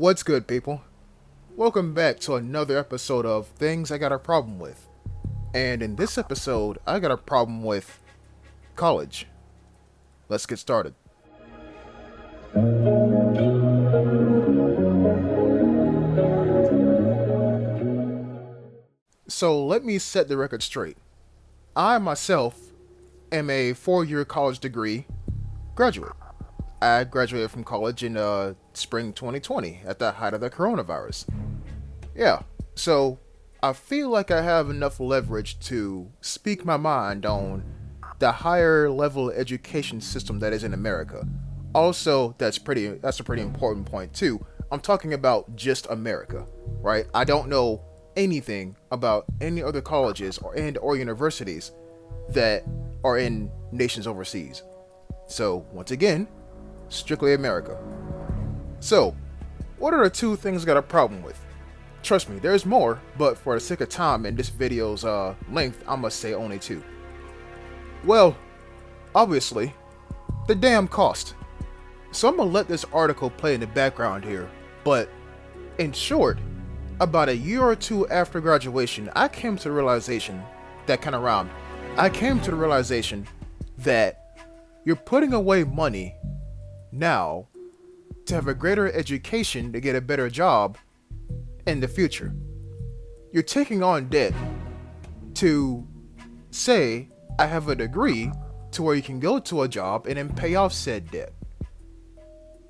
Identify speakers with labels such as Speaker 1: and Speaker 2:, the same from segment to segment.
Speaker 1: What's good, people? Welcome back to another episode of Things I Got a Problem With. And in this episode, I got a problem with college. Let's get started. So let me set the record straight. I myself am a 4-year college degree graduate. I graduated from college in spring 2020 at the height of the coronavirus. Yeah, so I feel like I have enough leverage to speak my mind on the higher level education system that is in America. Also, that's a pretty important point too. I'm talking about just America, right? I don't know anything about any other colleges or universities that are in nations overseas. So, once again, strictly America. So, what are the two things I got a problem with? Trust me, there's more, but for the sake of time and this video's length, I must say only two. Well, obviously, the damn cost. So I'm gonna let this article play in the background here, but in short, about a year or two after graduation, I came to the realization that kind of rhymed. I came to the realization that you're putting away money now to have a greater education to get a better job in the future. You're taking on debt to say, I have a degree to where you can go to a job and then pay off said debt.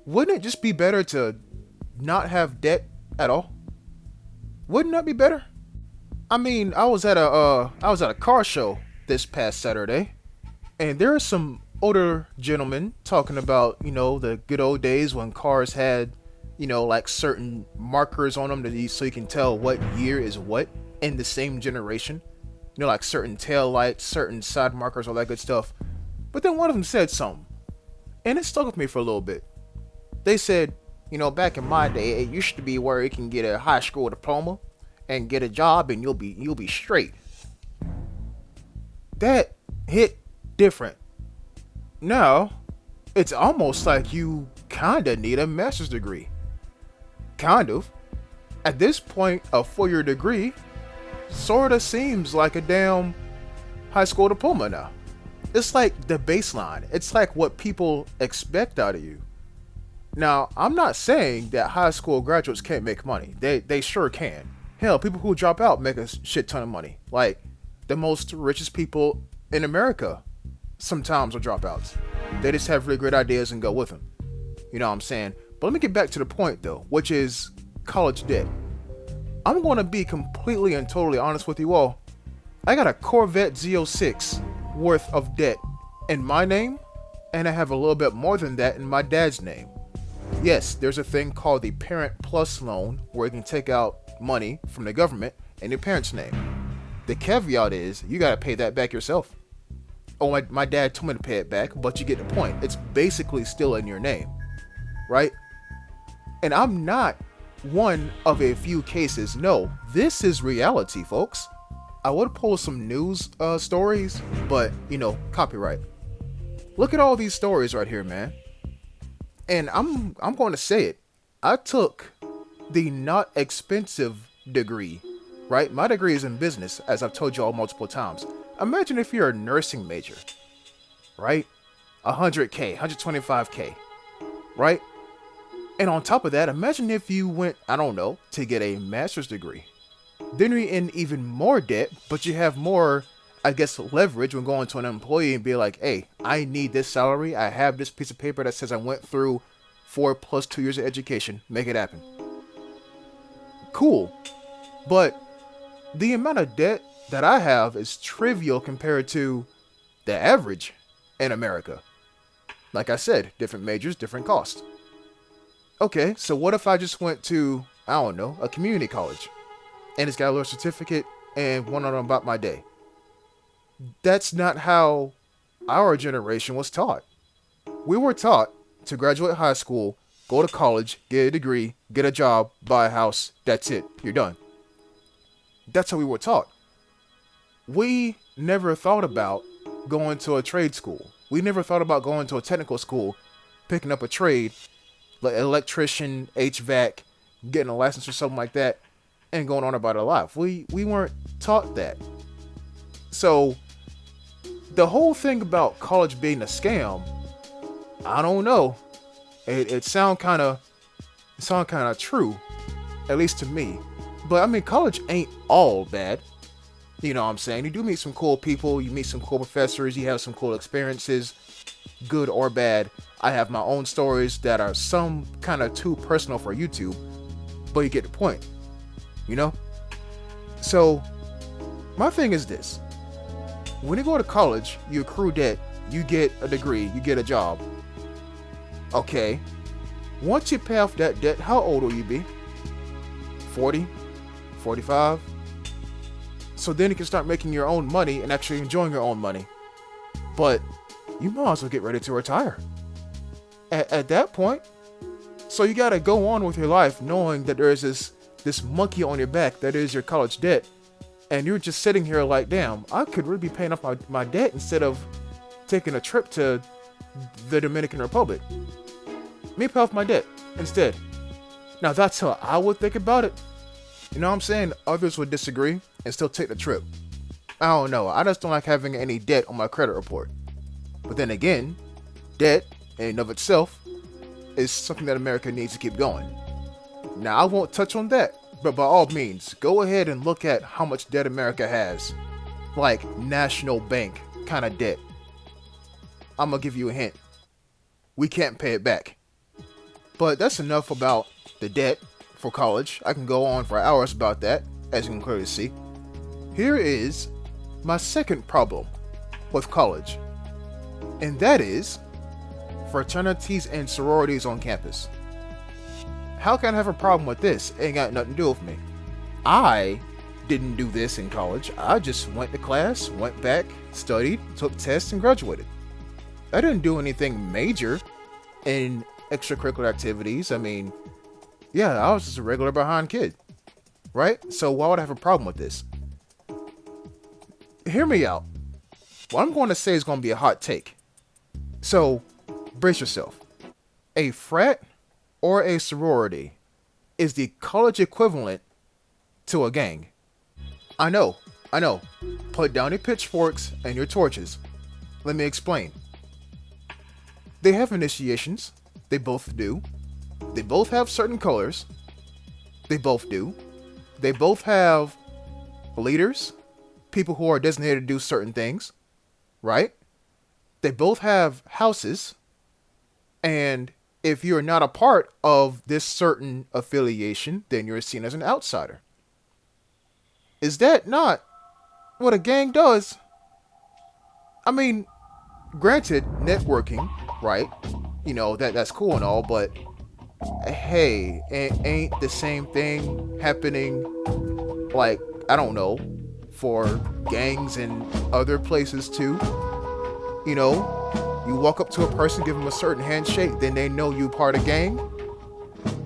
Speaker 1: Wouldn't it just be better to not have debt at all? Wouldn't that be better? I mean, I was at a car show this past Saturday, and there are some older gentlemen talking about, the good old days when cars had, like certain markers on them so you can tell what year is what in the same generation. Like certain tail lights, certain side markers, all that good stuff. But then one of them said something, and it stuck with me for a little bit. They said, back in my day, it used to be where you can get a high school diploma and get a job and you'll be straight. That hit different. Now, it's almost like you kinda need a master's degree. Kind of. At this point, a 4-year degree sorta seems like a damn high school diploma now. It's like the baseline. It's like what people expect out of you. Now, I'm not saying that high school graduates can't make money. They sure can. Hell, people who drop out make a shit ton of money. Like, the most richest people in America sometimes are dropouts. They just have really great ideas and go with them. You know what I'm saying? But let me get back to the point though, which is college debt. I'm going to be completely and totally honest with you all. I got a Corvette Z06 worth of debt in my name, and I have a little bit more than that in my dad's name. Yes, there's a thing called the Parent Plus loan where you can take out money from the government in your parents' name. The caveat is you got to pay that back yourself. Oh, my dad told me to pay it back, but you get the point. It's basically still in your name, right? And I'm not one of a few cases. No, this is reality, folks. I would pull some news stories, but, copyright. Look at all these stories right here, man. And I'm going to say it. I took the not expensive degree, right? My degree is in business, as I've told you all multiple times. Imagine if you're a nursing major, right? 100K, 125K, right? And on top of that, imagine if you went, I don't know, to get a master's degree. Then you're in even more debt, but you have more, I guess, leverage when going to an employee and be like, hey, I need this salary. I have this piece of paper that says I went through 4 + 2 years of education. Make it happen. Cool. But the amount of debt that I have is trivial compared to the average in America. Like I said, different majors, different costs. Okay, so what if I just went to, I don't know, a community college and it's got a little certificate and went on about my day? That's not how our generation was taught. We were taught to graduate high school, go to college, get a degree, get a job, buy a house. That's it. You're done. That's how we were taught. We never thought about going to a trade school. We never thought about going to a technical school, picking up a trade, like electrician, HVAC, getting a license or something like that, and going on about our life. We weren't taught that. So the whole thing about college being a scam, I don't know. It sound kind of true, at least to me. But I mean, college ain't all bad. You know what I'm saying? You do meet some cool people, you meet some cool professors, you have some cool experiences, good or bad. I have my own stories that are some kind of too personal for YouTube, but you get the point, you know? So, my thing is this. When you go to college, you accrue debt, you get a degree, you get a job. Okay. Once you pay off that debt, how old will you be? 40? 45? So then you can start making your own money and actually enjoying your own money. But you might as well get ready to retire at that point. So you gotta go on with your life knowing that there is this monkey on your back that is your college debt. And you're just sitting here like, damn, I could really be paying off my debt instead of taking a trip to the Dominican Republic. Me pay off my debt instead. Now that's how I would think about it. You know what I'm saying? Others would disagree and still take the trip. I don't know. I just don't like having any debt on my credit report. But then again, debt in and of itself is something that America needs to keep going. Now I won't touch on that, but by all means, go ahead and look at how much debt America has. Like national bank kind of debt. I'm gonna give you a hint. We can't pay it back. But that's enough about the debt for college. I can go on for hours about that, as you can clearly see. Here is my second problem with college, and that is fraternities and sororities on campus. How can I have a problem with this? It ain't got nothing to do with me. I didn't do this in college. I just went to class, went back, studied, took tests, and graduated. I didn't do anything major in extracurricular activities. I mean, yeah, I was just a regular behind kid, right? So why would I have a problem with this? Hear me out. What I'm going to say is going to be a hot take. So, brace yourself. A frat or a sorority is the college equivalent to a gang. I know. Put down your pitchforks and your torches. Let me explain. They have initiations. They both do. They both have certain colors. They both do. They both have leaders, people who are designated to do certain things, right? They both have houses. And if you're not a part of this certain affiliation, then you're seen as an outsider. Is that not what a gang does? I mean, granted, networking, right? You know, that's cool and all, but hey, ain't the same thing happening, like, I don't know, for gangs in other places too? You know, you walk up to a person, give them a certain handshake, then they know you part of gang.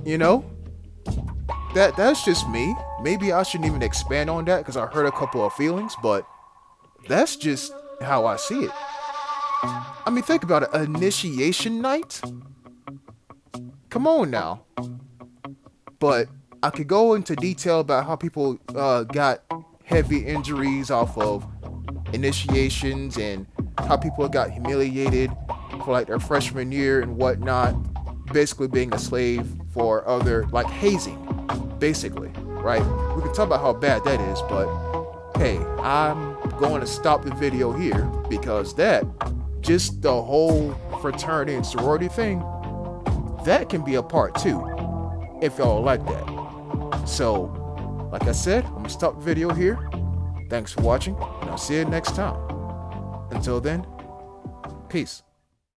Speaker 1: You know? That's just me. Maybe I shouldn't even expand on that because I hurt a couple of feelings, but that's just how I see it. I mean, think about it. Initiation night? Come on now. But I could go into detail about how people got heavy injuries off of initiations and how people got humiliated for like their freshman year and whatnot. Basically being a slave for other, like hazing, basically, right? We can talk about how bad that is, but hey, I'm going to stop the video here because just the whole fraternity and sorority thing, that can be a part too, if y'all like that. So, like I said, I'm going to stop the video here. Thanks for watching, and I'll see you next time. Until then, peace.